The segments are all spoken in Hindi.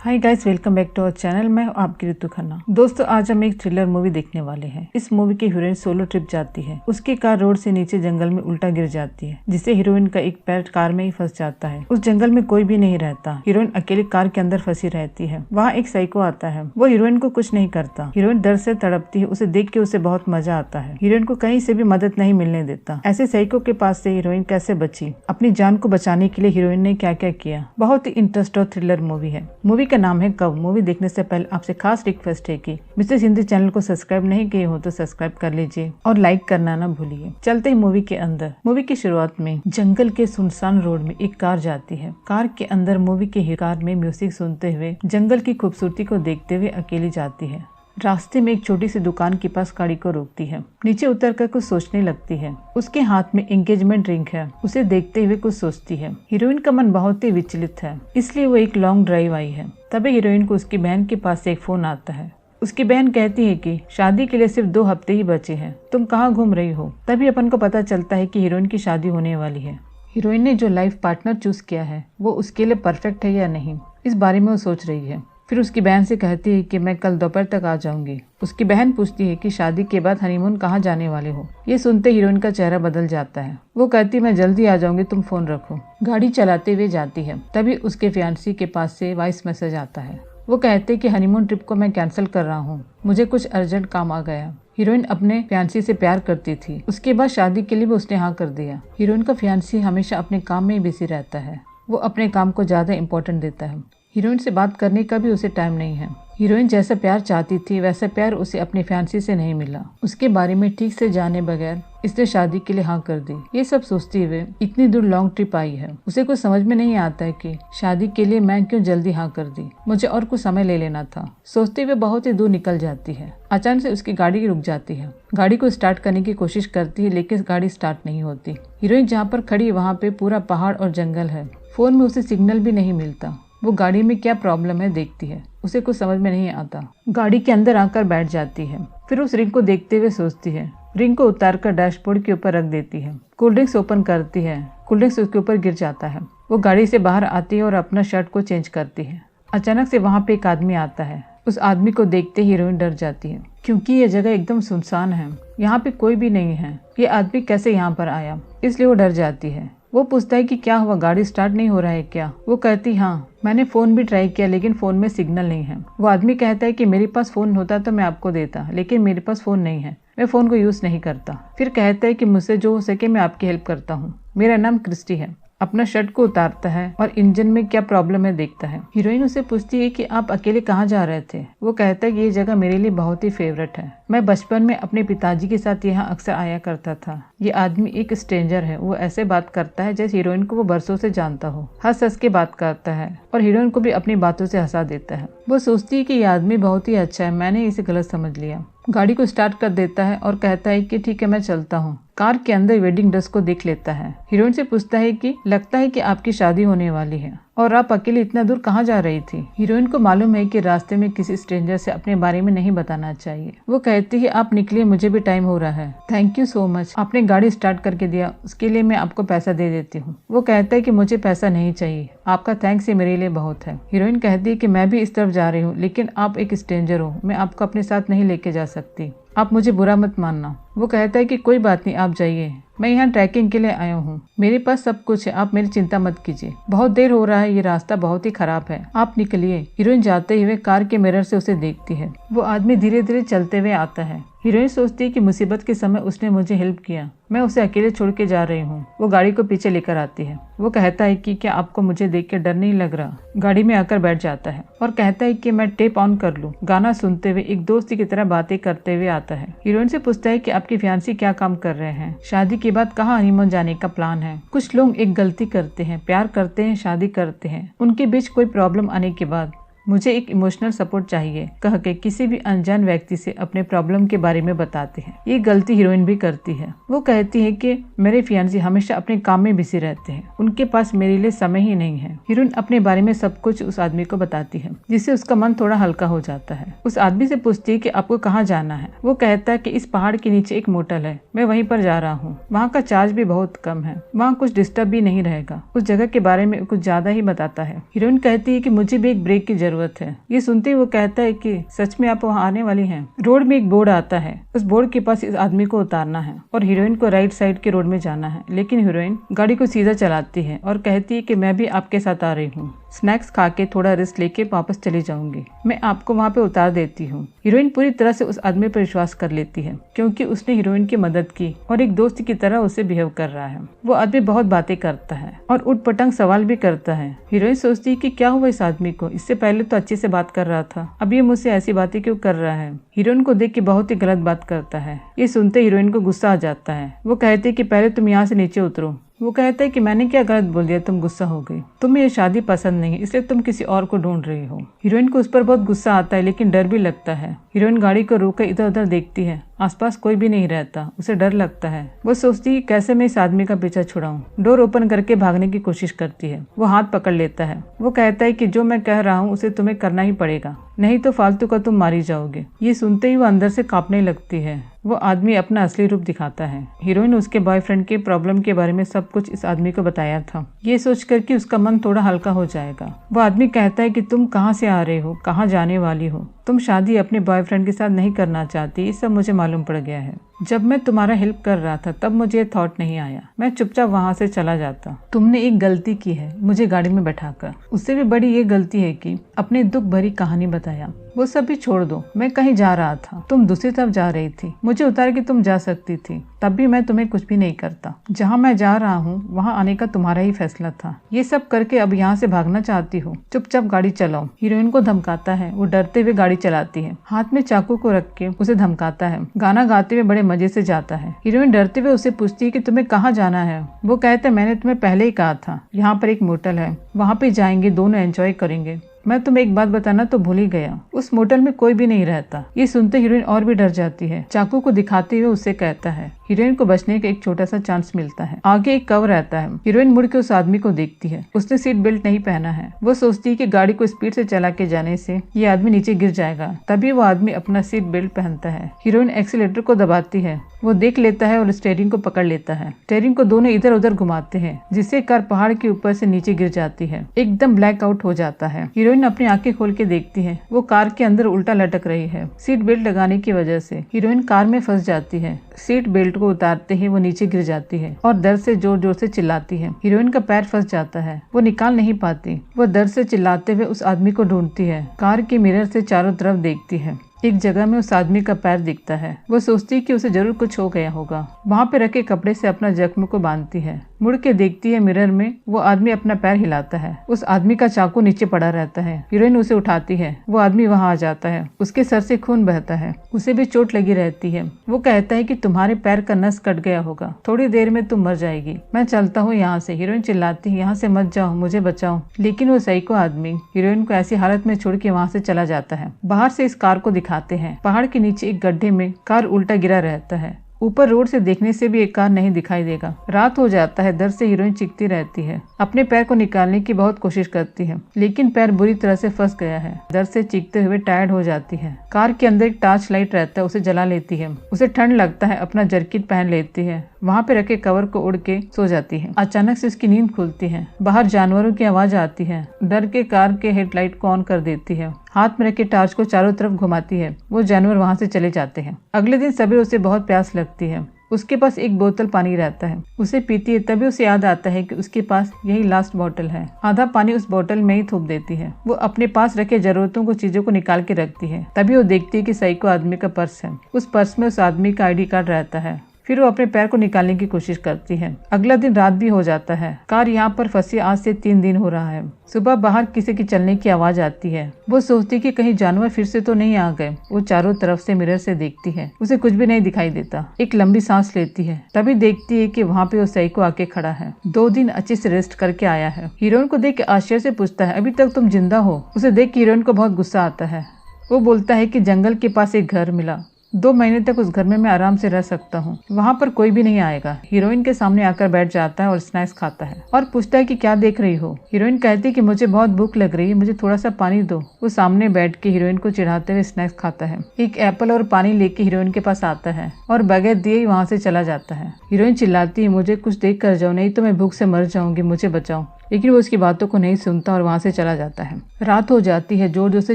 Hi guys, welcome back to our channel. मैं हूं आपकी ऋतु खन्ना। दोस्तों, आज हम एक थ्रिलर मूवी देखने वाले हैं। इस मूवी की हीरोइन सोलो ट्रिप जाती है। उसकी कार रोड से नीचे जंगल में उल्टा गिर जाती है, जिससे हीरोइन का एक पैर कार में ही फंस जाता है। उस जंगल में कोई भी नहीं रहता। हीरोइन अकेली कार के अंदर फंसी रहती है। वहाँ एक साइको आता है। वो हीरोइन को कुछ नहीं करता। हीरोइन दर्द से तड़पती है। उसे देख के उसे बहुत मजा आता है। हीरोइन को कहीं से भी मदद नहीं मिलने देता। ऐसे साइको के पास से हीरोइन कैसे बची? अपनी जान को बचाने के लिए हीरोइन ने क्या क्या किया? बहुत ही इंटरेस्ट और थ्रिलर मूवी है। मूवी का नाम है कब। मूवी देखने से पहले आपसे खास रिक्वेस्ट है कि मिसेस हिंदी चैनल को सब्सक्राइब नहीं किए हो तो सब्सक्राइब कर लीजिए और लाइक करना ना भूलिए। चलते ही मूवी के अंदर। मूवी की शुरुआत में जंगल के सुनसान रोड में एक कार जाती है। कार के अंदर मूवी के कार में म्यूजिक सुनते हुए जंगल की खूबसूरती को देखते हुए अकेली जाती है। रास्ते में एक छोटी सी दुकान के पास गाड़ी को रोकती है। नीचे उतरकर कुछ सोचने लगती है। उसके हाथ में एंगेजमेंट रिंग है। उसे देखते हुए कुछ सोचती है। हीरोइन का मन बहुत ही विचलित है, इसलिए वो एक लॉन्ग ड्राइव आई है। तभी हीरोइन को उसकी बहन के पास से एक फोन आता है। उसकी बहन कहती है कि शादी के लिए सिर्फ 2 हफ्ते ही बचे हैं, तुम कहाँ घूम रही हो। तभी अपन को पता चलता है कि हीरोइन की शादी होने वाली है। हीरोइन ने जो लाइफ पार्टनर चूज किया है वो उसके लिए परफेक्ट है या नहीं, इस बारे में वो सोच रही है। फिर उसकी बहन से कहती है कि मैं कल दोपहर तक आ जाऊंगी। उसकी बहन पूछती है कि शादी के बाद हनीमून कहाँ जाने वाले हो। ये सुनते हीरोइन का चेहरा बदल जाता है। वो कहती है मैं जल्दी आ जाऊंगी, तुम फोन रखो। गाड़ी चलाते हुए जाती है। तभी उसके फियांसी के पास से वॉइस मैसेज आता है। वो कहते कि हनीमून ट्रिप को मैं कैंसिल कर रहा हूँ, मुझे कुछ अर्जेंट काम आ गया। हीरोइन अपने फियांसी से प्यार करती थी। उसके बाद शादी के लिए भी उसने हाँ कर दिया। हीरोइन का फियांसी हमेशा अपने काम में ही बिजी रहता है। वो अपने काम को ज्यादा इम्पोर्टेंट देता है। हीरोइन से बात करने का भी उसे टाइम नहीं है। हीरोइन जैसा प्यार चाहती थी वैसा प्यार उसे अपने फैंसी से नहीं मिला। उसके बारे में ठीक से जाने बगैर इसने शादी के लिए हाँ कर दी। ये सब सोचते हुए इतनी दूर लॉन्ग ट्रिप आई है। उसे कुछ समझ में नहीं आता है कि शादी के लिए मैं क्यों जल्दी हाँ कर दी, मुझे और कुछ समय ले लेना था। सोचते हुए बहुत ही दूर निकल जाती है। अचानक से उसकी गाड़ी रुक जाती है। गाड़ी को स्टार्ट करने की कोशिश करती है लेकिन गाड़ी स्टार्ट नहीं होती। हीरोइन जहाँ पर खड़ी वहाँ पे पूरा पहाड़ और जंगल है। फोन में उसे सिग्नल भी नहीं मिलता। वो गाड़ी में क्या प्रॉब्लम है देखती है। उसे कुछ समझ में नहीं आता। गाड़ी के अंदर आकर बैठ जाती है। फिर उस रिंग को देखते हुए सोचती है। रिंग को उतारकर डैशबोर्ड के ऊपर रख देती है। कोल्ड ड्रिंक्स ओपन करती है। कोल्ड ड्रिंक्स उसके ऊपर गिर जाता है। वो गाड़ी से बाहर आती है और अपना शर्ट को चेंज करती है। अचानक से वहाँ पे एक आदमी आता है। उस आदमी को देखते हीरोइन डर जाती है क्योंकि ये जगह एकदम सुनसान है। यहाँ पे कोई भी नहीं है। ये आदमी कैसे यहाँ पर आया, इसलिए वो डर जाती है। वो पूछता है कि क्या हुआ, गाड़ी स्टार्ट नहीं हो रहा है क्या। वो कहती हाँ, मैंने फोन भी ट्राई किया लेकिन फोन में सिग्नल नहीं है। वो आदमी कहता है कि मेरे पास फोन होता तो मैं आपको देता, लेकिन मेरे पास फोन नहीं है, मैं फोन को यूज नहीं करता। फिर कहता है कि मुझसे जो हो सके मैं आपकी हेल्प करता हूँ, मेरा नाम क्रिस्टी है। अपना शर्ट को उतारता है और इंजन में क्या प्रॉब्लम है देखता है। हीरोइन उसे पूछती है कि आप अकेले कहाँ जा रहे थे। वो कहता है कि ये जगह मेरे लिए बहुत ही फेवरेट है। मैं बचपन में अपने पिताजी के साथ यहाँ अक्सर आया करता था। ये आदमी एक स्ट्रेंजर है। वो ऐसे बात करता है जैसे हीरोइन को वो बरसों से जानता हो। हंस हंस के बात करता है और हीरोइन को भी अपनी बातों से हंसा देता है। वो सोचती है कि ये आदमी बहुत ही अच्छा है, मैंने इसे गलत समझ लिया। गाड़ी को स्टार्ट कर देता है और कहता है कि ठीक है मैं चलता हूँ। कार के अंदर वेडिंग ड्रेस को देख लेता है। हीरोइन से पूछता है कि लगता है कि आपकी शादी होने वाली है और आप अकेले इतना दूर कहाँ जा रही थी। हीरोइन को मालूम है कि रास्ते में किसी स्ट्रेंजर से अपने बारे में नहीं बताना चाहिए। वो कहती है आप निकलिए, मुझे भी टाइम हो रहा है। थैंक यू सो मच, आपने गाड़ी स्टार्ट करके दिया, उसके लिए मैं आपको पैसा दे देती हूँ। वो कहता है कि मुझे पैसा नहीं चाहिए, आपका थैंक्स ही मेरे लिए बहुत है। हीरोइन कहती है कि मैं भी इस तरफ जा रही हूँ लेकिन आप एक स्ट्रेंजर हो, मैं आपको अपने साथ नहीं लेके जा सकती, आप मुझे बुरा मत मानना। वो कहता है कि कोई बात नहीं, आप जाइए, मैं यहाँ ट्रैकिंग के लिए आया हूँ, मेरे पास सब कुछ है, आप मेरी चिंता मत कीजिए, बहुत देर हो रहा है, ये रास्ता बहुत ही खराब है, आप निकलिए। हीरोइन जाते हुए कार के मिरर से उसे देखती है। वो आदमी धीरे धीरे चलते हुए आता है। हीरोइन सोचती है कि मुसीबत के समय उसने मुझे हेल्प किया, मैं उसे अकेले छोड़ के जा रही हूँ। वो गाड़ी को पीछे लेकर आती है। वो कहता है कि क्या आपको मुझे देख के डर नहीं लग रहा। गाड़ी में आकर बैठ जाता है और कहता है कि मैं टेप ऑन कर लूँ। गाना सुनते हुए एक दोस्त की तरह बातें करते हुए आता है। हीरोइन से पूछता है कि आपकी फियांसी क्या काम कर रहे हैं, शादी के बाद कहाँ हनीमून जाने का प्लान है। कुछ लोग एक गलती करते हैं, प्यार करते हैं, शादी करते हैं, उनके बीच कोई प्रॉब्लम आने के बाद मुझे एक इमोशनल सपोर्ट चाहिए कह के किसी भी अनजान व्यक्ति से अपने प्रॉब्लम के बारे में बताते हैं। ये गलती हीरोइन भी करती है। वो कहती है कि मेरे फियांसी हमेशा अपने काम में बिजी रहते हैं, उनके पास मेरे लिए समय ही नहीं है। हीरोइन अपने बारे में सब कुछ उस आदमी को बताती है जिससे उसका मन थोड़ा हल्का हो जाता है। उस आदमी से पूछती है कि आपको कहाँ जाना है। वो कहता है कि इस पहाड़ के नीचे एक मोटल है, मैं वहीं पर जा रहा हूँ, वहाँ का चार्ज भी बहुत कम है, वहाँ कुछ डिस्टर्ब भी नहीं रहेगा। उस जगह के बारे में कुछ ज्यादा ही बताता है। हीरोइन कहती है कि मुझे भी एक ब्रेक की जरूरत है। ये सुनते ही वो कहता है कि सच में आप वहाँ आने वाली हैं। रोड में एक बोर्ड आता है, उस बोर्ड के पास इस आदमी को उतारना है और हीरोइन को राइट साइड के रोड में जाना है। लेकिन हीरोइन गाड़ी को सीधा चलाती है और कहती है कि मैं भी आपके साथ आ रही हूँ, स्नैक्स खा के थोड़ा रेस्ट लेके वापस चली जाऊंगी, मैं आपको वहाँ पे उतार देती हूँ। हीरोइन पूरी तरह से उस आदमी पर विश्वास कर लेती है क्योंकि उसने हीरोइन की मदद की और एक दोस्त की तरह उसे बिहेव कर रहा है। वो आदमी बहुत बातें करता है और उटपटांग सवाल भी करता है। हीरोइन सोचती है कि क्या हुआ इस आदमी को, इससे पहले तो अच्छे से बात कर रहा था, अब ये मुझसे ऐसी बातें क्यों कर रहा है। हीरोइन को देख के बहुत ही गलत बात करता है। ये सुनते हीरोइन को गुस्सा आ जाता है। वो कहती है कि पहले तुम यहाँ से नीचे उतरो। वो कहता है कि मैंने क्या गलत बोल दिया, तुम गुस्सा हो गई, तुम्हें ये शादी पसंद नहीं है इसलिए तुम किसी और को ढूंढ रही हो। हीरोइन को उस पर बहुत गुस्सा आता है लेकिन डर भी लगता है। हीरोइन गाड़ी को रोककर इधर उधर देखती है, आसपास कोई भी नहीं रहता, उसे डर लगता है। वो सोचती है कैसे मैं इस आदमी का पीछा छुड़ाऊं। डोर ओपन करके भागने की कोशिश करती है। वो हाथ पकड़ लेता है। वो कहता है कि जो मैं कह रहा हूँ उसे तुम्हें करना ही पड़ेगा, नहीं तो फालतू का तुम मारी जाओगे। ये सुनते ही वो अंदर से कांपने लगती है। वो आदमी अपना असली रूप दिखाता है। हीरोइन उसके बॉयफ्रेंड के प्रॉब्लम के बारे में सब कुछ इस आदमी को बताया था, ये सोचकर कि उसका मन थोड़ा हल्का हो जाएगा। वो आदमी कहता है कि तुम कहाँ से आ रहे हो, कहाँ जाने वाली हो, तुम शादी अपने बॉयफ्रेंड के साथ नहीं करना चाहती, ये सब मुझे मालूम पड़ गया है। जब मैं तुम्हारा हेल्प कर रहा था तब मुझे ये थॉट नहीं आया, मैं चुपचाप वहाँ से चला जाता। तुमने एक गलती की है मुझे गाड़ी में बैठाकर, उससे भी बड़ी ये गलती है कि अपने दुख भरी कहानी बताया। वो सब भी छोड़ दो, मैं कहीं जा रहा था, तुम दूसरी तरफ जा रही थी, मुझे उतार के तुम जा सकती थी, तब भी मैं तुम्हें कुछ भी नहीं करता। जहाँ मैं जा रहा हूँ वहाँ आने का तुम्हारा ही फैसला था, ये सब करके अब यहाँ से भागना चाहती हो, चुपचाप गाड़ी चलाओ। हीरोइन को धमकाता है। वो डरते हुए गाड़ी चलाती है, हाथ में चाकू को रख के उसे धमकाता है। गाना गाते हुए बड़े मजे से जाता है। हीरोइन डरते हुए उसे पूछती है कि तुम्हें कहाँ जाना है। वो कहता है मैंने तुम्हें पहले ही कहा था, यहाँ पर एक मोटल है, वहाँ पे जाएंगे, दोनों एंजॉय करेंगे। मैं तुम्हें एक बात बताना तो भूल ही गया, उस मोटल में कोई भी नहीं रहता। ये सुनते हीरोइन और भी डर जाती है। चाकू को दिखाते हुए उससे कहता है। हीरोइन को बचने का एक छोटा सा चांस मिलता है। आगे एक कवर रहता है। हीरोइन मुड़ के उस आदमी को देखती है, उसने सीट बेल्ट नहीं पहना है। वो सोचती है कि गाड़ी को स्पीड से चला के जाने से ये आदमी नीचे गिर जाएगा, तभी वो आदमी अपना सीट बेल्ट पहनता है। हीरोइन एक्सीलेटर को दबाती है। वो देख लेता है और स्टीयरिंग को पकड़ लेता है। स्टीयरिंग को दोनों इधर उधर घुमाते हैं जिससे कार पहाड़ के ऊपर से नीचे गिर जाती है। एकदम ब्लैक आउट हो जाता है। हीरोइन अपनी आंखें खोल के देखती है, वो कार के अंदर उल्टा लटक रही है। सीट बेल्ट लगाने की वजह से हीरोइन कार में फंस जाती है। सीट बेल्ट को उतारते ही वो नीचे गिर जाती है और दर्द से जोर जोर से चिल्लाती है। हीरोइन का पैर फंस जाता है, वो निकाल नहीं पाती। वो दर्द से चिल्लाते हुए उस आदमी को ढूंढती है। कार के मिरर से चारों तरफ देखती है। एक जगह में उस आदमी का पैर दिखता है। वो सोचती है कि उसे जरूर कुछ हो गया होगा। वहाँ पे रखे कपड़े से अपना जख्म को बांधती है। मुड़ के देखती है मिरर में, वो आदमी अपना पैर हिलाता है। उस आदमी का चाकू नीचे पड़ा रहता है। हीरोइन उसे उठाती है। वो आदमी वहाँ आ जाता है। उसके सर से खून बहता है। उसे भी चोट लगी रहती है। वो कहता है कि तुम्हारे पैर का नस कट गया होगा, थोड़ी देर में तुम मर जाएगी, मैं चलता हूँ यहाँ से। हीरोइन चिल्लाती है, यहाँ से मत जाओ, मुझे बचाओ। लेकिन वो साइको आदमी हीरोइन को ऐसी हालत में छोड़ के वहाँ से चला जाता है। बाहर से इस कार को दिखाते हैं। पहाड़ के नीचे एक गड्ढे में कार उल्टा गिरा रहता है। ऊपर रोड से देखने से भी एक कार नहीं दिखाई देगा। रात हो जाता है। दर्द से हीरोइन चीखती रहती है। अपने पैर को निकालने की बहुत कोशिश करती है लेकिन पैर बुरी तरह से फंस गया है। दर्द से चीखते हुए टायर्ड हो जाती है। कार के अंदर एक टॉर्च लाइट रहता है, उसे जला लेती है। उसे ठंड लगता है, अपना जैकेट पहन लेती है। वहाँ पे रखे कवर को उड़ के सो जाती है। अचानक से उसकी नींद खुलती है। बाहर जानवरों की आवाज आती है। डर के कार के हेडलाइट को ऑन कर देती है। हाथ में रखे टॉर्च को चारों तरफ घुमाती है। वो जानवर वहाँ से चले जाते हैं। अगले दिन सवेरे उसे बहुत प्यास लगती है। उसके पास एक बोतल पानी रहता है, उसे पीती है। तभी उसे याद आता है कि उसके पास यही लास्ट बोतल है। आधा पानी उस बोतल में ही थूक देती है। वो अपने पास रखे जरूरतों को चीजों को निकाल के रखती है। तभी वो देखती है कि साइको आदमी का पर्स है। उस पर्स में उस आदमी का ID कार्ड रहता है। फिर वो अपने पैर को निकालने की कोशिश करती है। अगला दिन रात भी हो जाता है। कार यहाँ पर फंसी आज से 3 दिन हो रहा है। सुबह बाहर किसी की चलने की आवाज आती है। वो सोचती कि कहीं जानवर फिर से तो नहीं आ गए। वो चारों तरफ से मिरर से देखती है, उसे कुछ भी नहीं दिखाई देता। एक लंबी सांस लेती है, तभी देखती है कि वहाँ पे वो साइको आके खड़ा है। 2 दिन अच्छे से रेस्ट करके आया है। हीरोइन को देख के आश्चर्य से पूछता है, अभी तक तुम जिंदा हो? उसे देख के हीरोइन को बहुत गुस्सा आता है। वो बोलता है कि जंगल के पास एक घर मिला, 2 महीने तक उस घर में मैं आराम से रह सकता हूँ, वहाँ पर कोई भी नहीं आएगा। हीरोइन के सामने आकर बैठ जाता है और स्नैक्स खाता है और पूछता है कि क्या देख रही हो। हीरोइन कहती है कि मुझे बहुत भूख लग रही है, मुझे थोड़ा सा पानी दो। वो सामने बैठ के हीरोइन को चिढ़ाते हुए स्नैक्स खाता है। एक एप्पल और पानी लेके हीरोइन के पास आता है और बगैर दिए ही वहाँ से चला जाता है। हीरोइन चिल्लाती है, मुझे कुछ देख कर जाओ, नहीं तो मैं भूख से मर जाऊंगी, मुझे बचाओ। लेकिन वो उसकी बातों को नहीं सुनता और वहाँ से चला जाता है। रात हो जाती है, जोर जोर से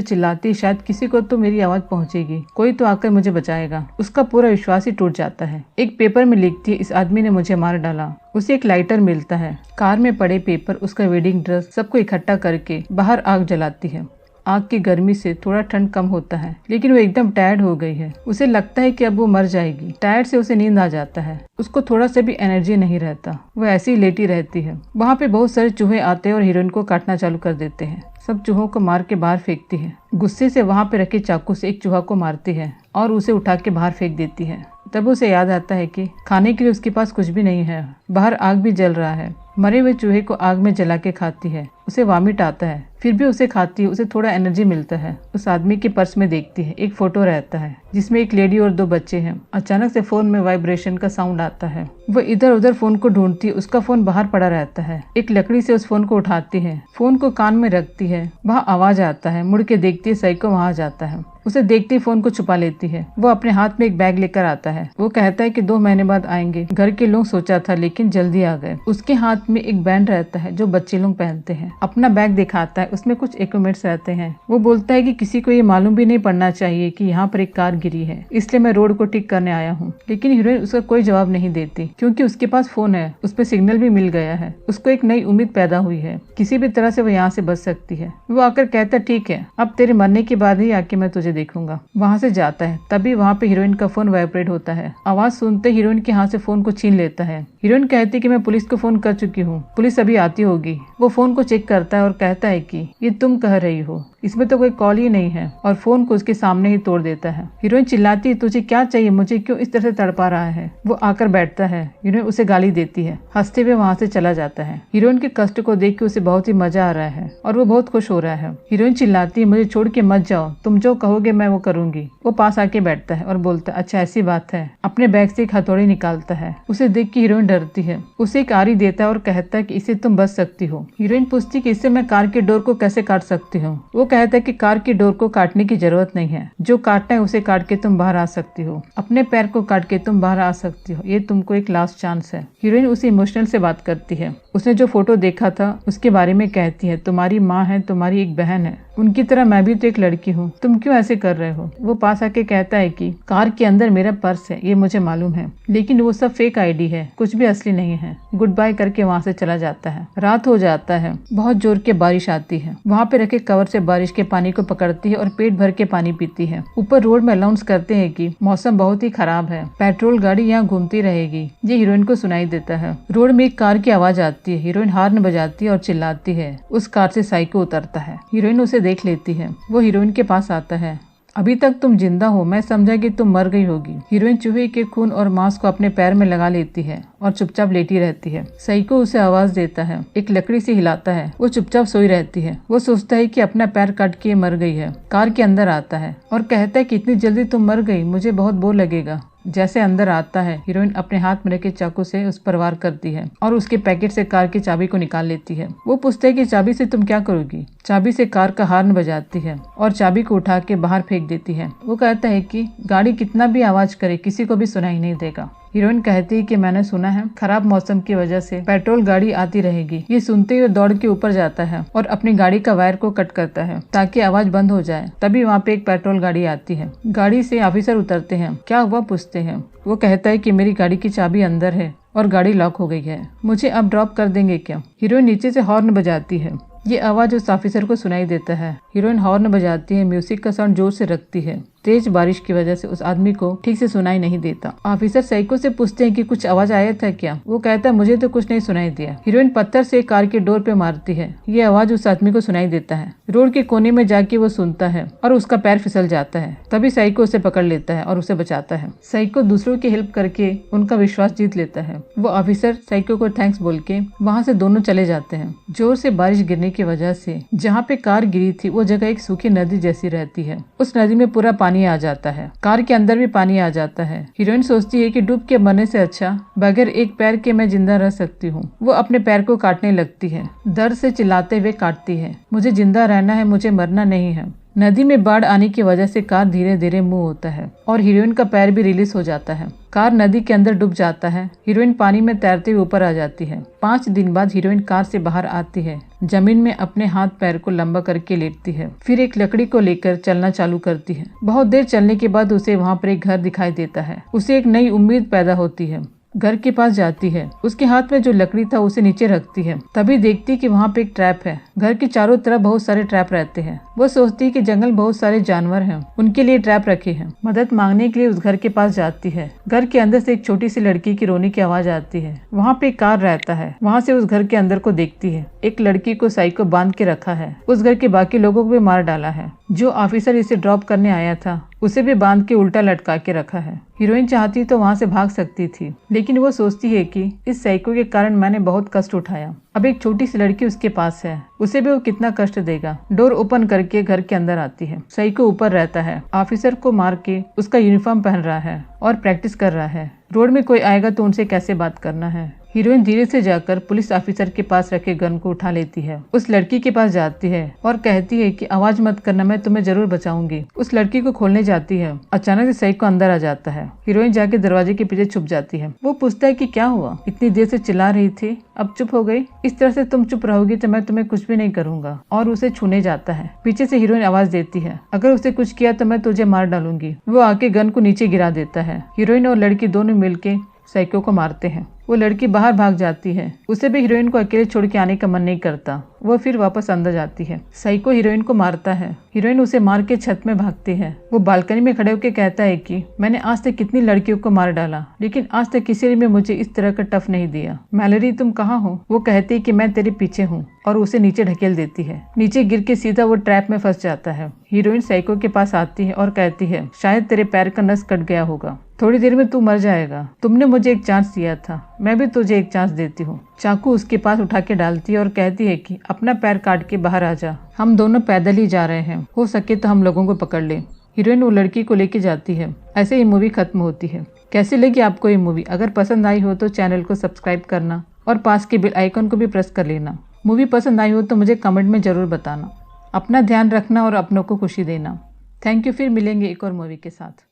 चिल्लाती, शायद किसी को तो मेरी आवाज पहुंचेगी, कोई तो आकर मुझे बचाएगा। उसका पूरा विश्वास ही टूट जाता है। एक पेपर में लिखती है, इस आदमी ने मुझे मार डाला। उसे एक लाइटर मिलता है। कार में पड़े पेपर, उसका वेडिंग ड्रेस, सबको इकट्ठा करके बाहर आग जलाती है। आग की गर्मी से थोड़ा ठंड कम होता है, लेकिन वो एकदम टायर्ड हो गई है। उसे लगता है कि अब वो मर जाएगी। टायर्ड से उसे नींद आ जाता है। उसको थोड़ा सा भी एनर्जी नहीं रहता, वो ऐसी ही लेटी रहती है। वहाँ पे बहुत सारे चूहे आते हैं और हीरोइन को काटना चालू कर देते हैं। सब चूहों को मार के बाहर फेंकती है। गुस्से से वहाँ पे रखे चाकू से एक चूहा को मारती है और उसे उठा के बाहर फेंक देती है। तब उसे याद आता है कि खाने के लिए उसके पास कुछ भी नहीं है। बाहर आग भी जल रहा है। मरे हुए चूहे को आग में जला के खाती है। उसे वॉमिट आता है, फिर भी उसे खाती है। उसे थोड़ा एनर्जी मिलता है। उस आदमी के पर्स में देखती है, एक फोटो रहता है जिसमें एक लेडी और 2 बच्चे हैं। अचानक से फोन में वाइब्रेशन का साउंड आता है। वो इधर उधर फोन को ढूंढती है, उसका फोन बाहर पड़ा रहता है। एक लकड़ी से उस फोन को उठाती है, फोन को कान में रखती है। वहाँ आवाज आता है, मुड़ के देखती है, साइको वहाँ जाता है। उसे देखते ही फोन को छुपा लेती है। वो अपने हाथ में एक बैग लेकर आता है। वो कहता है कि 2 महीने बाद आएंगे। घर के लोग सोचा था, लेकिन जल्दी आ गए। उसके हाथ में एक बैंड रहता है जो बच्चे लोग पहनते हैं। अपना बैग दिखाता है, उसमें कुछ इक्विपमेंट्स रहते हैं। वो बोलता है कि किसी को ये मालूम भी नहीं पड़ना चाहिए कि यहाँ पर एक कार गिरी है, इसलिए मैं रोड को ठीक करने आया हूँ। लेकिन हीरोइन उसका कोई जवाब नहीं देती, क्योंकि उसके पास फोन है, उस पर सिग्नल भी मिल गया है। उसको एक नई उम्मीद पैदा हुई है, किसी भी तरह से वो यहाँ से बच सकती है। वो आकर कहता, ठीक है, अब तेरे मरने के बाद ही आके मैं तुझे देखूंगा। वहाँ से जाता है। तभी वहाँ पे हीरोइन का फोन वाइब्रेट होता है। आवाज सुनते हीरोइन के हाथ से फोन को छीन लेता है। हीरोइन कहती है कि मैं पुलिस को फोन कर चुकी हूँ, पुलिस अभी आती होगी। वो फोन को चेक करता है और कहता है कि ये तुम कह रही हो, इसमें तो कोई कॉल ही नहीं है, और फोन को उसके सामने ही तोड़ देता है। हीरोइन चिल्लाती है, तुझे क्या चाहिए, मुझे क्यों इस तरह से तड़पा रहा है। वो आकर बैठता है। हीरोइन उसे गाली देती है। हंसते हुए वहाँ से चला जाता है। हीरोइन के कष्ट को देख के उसे बहुत ही मजा आ रहा है और वो बहुत खुश हो रहा है। हीरोइन चिल्लाती है, मुझे छोड़ के मत जाओ, तुम जो कहोगे मैं वो करूंगी। वो पास आके बैठता है और बोलता है, अच्छा ऐसी बात है। अपने बैग से एक हथौड़ी निकालता है। उसे देख के हीरोइन डरती है। उसे एक आरी देता है और कहता है कि इससे तुम बच सकती हो। हीरोइन पूछती कि इससे मैं कार के डोर को कैसे काट सकती हूँ। वो कहता है कि कार की डोर को काटने की जरूरत नहीं है, जो काटना है उसे काट के तुम बाहर आ सकती हो। अपने पैर को काट के तुम बाहर आ सकती हो, ये तुमको एक लास्ट चांस है। हीरोइन उसे इमोशनल से बात करती है। उसने जो फोटो देखा था उसके बारे में कहती है, तुम्हारी माँ है, तुम्हारी एक बहन है, उनकी तरह मैं भी तो एक लड़की हूँ, तुम क्यों ऐसे कर रहे हो। वो पास आके कहता है कि कार के अंदर मेरा पर्स है, ये मुझे मालूम है, लेकिन वो सब फेक आईडी है, कुछ भी असली नहीं है। गुड बाय करके वहाँ से चला जाता है। रात हो जाता है। बहुत जोर के बारिश आती है। वहाँ पे रखे कवर से बारिश के पानी को पकड़ती है और पेट भर के पानी पीती है। ऊपर रोड में अनाउंस करते हैं कि मौसम बहुत ही खराब है, पेट्रोल गाड़ी यहाँ घूमती रहेगी। ये हीरोइन को सुनाई देता है। रोड में एक कार की आवाज आती है। हीरोइन हार्न बजाती है और चिल्लाती है। उस कार से साइको उतरता है। हीरोइन उसे देख लेती है। वो हीरोइन के पास आता है। अभी तक तुम जिंदा हो, मैं समझा कि तुम मर गई होगी। हीरोइन चूहे के खून और मांस को अपने पैर में लगा लेती है और चुपचाप लेटी रहती है। साइको उसे आवाज देता है, एक लकड़ी से हिलाता है। वो चुपचाप सोई रहती है। वो सोचता है कि अपना पैर काट के मर गई है। कार के अंदर आता है और कहता है कि इतनी जल्दी तुम मर गई, मुझे बहुत बुरा लगेगा। जैसे अंदर आता है, हीरोइन अपने हाथ में रखे चाकू से उस पर वार करती है और उसके पैकेट से कार की चाबी को निकाल लेती है। वो पूछता है कि चाबी से तुम क्या करोगी। चाबी से कार का हार्न बजाती है और चाबी को उठा के बाहर फेंक देती है। वो कहता है कि गाड़ी कितना भी आवाज करे किसी को भी सुनाई नहीं देगा। हीरोइन कहती है कि मैंने सुना है खराब मौसम की वजह से पेट्रोल गाड़ी आती रहेगी। ये सुनते हुए दौड़ के ऊपर जाता है और अपनी गाड़ी का वायर को कट करता है ताकि आवाज बंद हो जाए। तभी वहाँ पे एक पेट्रोल गाड़ी आती है। गाड़ी से ऑफिसर उतरते हैं। क्या हुआ पूछते हैं। वो कहता है कि मेरी गाड़ी की चाबी अंदर है और गाड़ी लॉक हो गई है, मुझे अब ड्रॉप कर देंगे क्या। हीरोइन नीचे से हॉर्न बजाती है। ये आवाज उस ऑफिसर को सुनाई देता है। हीरोइन हॉर्न बजाती है, म्यूजिक का साउंड जोर से रखती है। तेज बारिश की वजह से उस आदमी को ठीक से सुनाई नहीं देता। ऑफिसर साइको से पूछते हैं कि कुछ आवाज आया था क्या। वो कहता है मुझे तो कुछ नहीं सुनाई दिया। हीरोइन पत्थर से कार के डोर पे मारती है। ये आवाज उस आदमी को सुनाई देता है। रोड के कोने में जाके वो सुनता है और उसका पैर फिसल जाता है। तभी साइको उसे पकड़ लेता है और उसे बचाता है। साइको दूसरों की हेल्प करके उनका विश्वास जीत लेता है। वो ऑफिसर साइको को थैंक्स बोल के वहाँ से दोनों चले जाते हैं। जोर से बारिश गिरने की वजह से जहाँ पे कार गिरी थी वो जगह एक सूखी नदी जैसी रहती है। उस नदी में पूरा पानी पानी आ जाता है, कार के अंदर भी पानी आ जाता है। हीरोइन सोचती है कि डूब के मरने से अच्छा बगैर एक पैर के मैं जिंदा रह सकती हूँ। वो अपने पैर को काटने लगती है, दर्द से चिल्लाते हुए काटती है। मुझे जिंदा रहना है, मुझे मरना नहीं है। नदी में बाढ़ आने की वजह से कार धीरे धीरे मूव होता है और हीरोइन का पैर भी रिलीज हो जाता है। कार नदी के अंदर डूब जाता है। हीरोइन पानी में तैरते हुए ऊपर आ जाती है। 5 दिन बाद हीरोइन कार से बाहर आती है, जमीन में अपने हाथ पैर को लंबा करके लेटती है, फिर एक लकड़ी को लेकर चलना चालू करती है। बहुत देर चलने के बाद उसे वहाँ पर एक घर दिखाई देता है। उसे एक नई उम्मीद पैदा होती है। घर के पास जाती है, उसके हाथ में जो लकड़ी था उसे नीचे रखती है। तभी देखती कि वहाँ पे एक ट्रैप है। घर के चारों तरफ बहुत सारे ट्रैप रहते हैं। वो सोचती है कि जंगल बहुत सारे जानवर हैं, उनके लिए ट्रैप रखे हैं। मदद मांगने के लिए उस घर के पास जाती है। घर के अंदर से एक छोटी सी लड़की की रोने की आवाज आती है। वहाँ पे एक कार रहता है। वहाँ से उस घर के अंदर को देखती है। एक लड़की को साइको बांध के रखा है। उस घर के बाकी लोगों को भी मार डाला है। जो ऑफिसर इसे ड्रॉप करने आया था उसे भी बांध के उल्टा लटका के रखा है। हीरोइन चाहती तो वहाँ से भाग सकती थी, लेकिन वो सोचती है कि इस साइको के कारण मैंने बहुत कष्ट उठाया। अब एक छोटी सी लड़की उसके पास है, उसे भी वो कितना कष्ट देगा। डोर ओपन करके घर के अंदर आती है। साइको ऊपर रहता है, ऑफिसर को मार के उसका यूनिफॉर्म पहन रहा है और प्रैक्टिस कर रहा है। रोड में कोई आएगा तो उनसे कैसे बात करना है। हीरोइन धीरे से जाकर पुलिस ऑफिसर के पास रखे गन को उठा लेती है। उस लड़की के पास जाती है और कहती है कि आवाज मत करना, मैं तुम्हें जरूर बचाऊंगी। उस लड़की को खोलने जाती है। अचानक से साइको अंदर आ जाता है। हीरोइन जाके दरवाजे के पीछे छुप जाती है। वो पूछता है कि क्या हुआ, इतनी देर से चिल्ला रही थी, अब चुप हो गई? इस तरह से तुम चुप रहोगी तो मैं तुम्हें कुछ भी नहीं करूंगा। और उसे छूने जाता है। पीछे से हीरोइन आवाज देती है, अगर उसे कुछ किया तो मैं तुझे मार डालूंगी। वो आके गन को नीचे गिरा देता है। हीरोइन और लड़की दोनों मिलके साइको को मारते हैं। वो लड़की बाहर भाग जाती है। उसे भी हीरोइन को अकेले छोड़ के आने का मन नहीं करता। वो फिर वापस अंदर जाती है। साइको हीरोइन को मारता है। हीरोइन उसे मार के छत में भागती है। वो बालकनी में खड़े होकर कहता है कि मैंने आज तक कितनी लड़कियों को मार डाला, लेकिन आज तक किसी ने मुझे इस तरह का टफ नहीं दिया। मैलरी तुम कहाँ हो? वो कहती है कि मैं तेरे पीछे हूँ और उसे नीचे ढकेल देती है। नीचे गिर के सीधा वो ट्रैप में फंस जाता है। हीरोइन साइको के पास आती है और कहती है शायद तेरे पैर का नस कट गया होगा, थोड़ी देर में तू मर जाएगा। तुमने मुझे एक चांस दिया था, मैं भी तुझे एक चांस देती हूँ। चाकू उसके पास उठा के डालती है और कहती है कि अपना पैर काट के बाहर आ जा, हम दोनों पैदल ही जा रहे हैं, हो सके तो हम लोगों को पकड़ ले। हीरोइन वो लड़की को लेके जाती है। ऐसे ही मूवी खत्म होती है। कैसी लगी आपको ये मूवी? अगर पसंद आई हो तो चैनल को सब्सक्राइब करना और पास के बेल आइकन को भी प्रेस कर लेना। मूवी पसंद आई हो तो मुझे कमेंट में जरूर बताना। अपना ध्यान रखना और अपनों को खुशी देना। Thank you. फिर मिलेंगे एक और मूवी के साथ।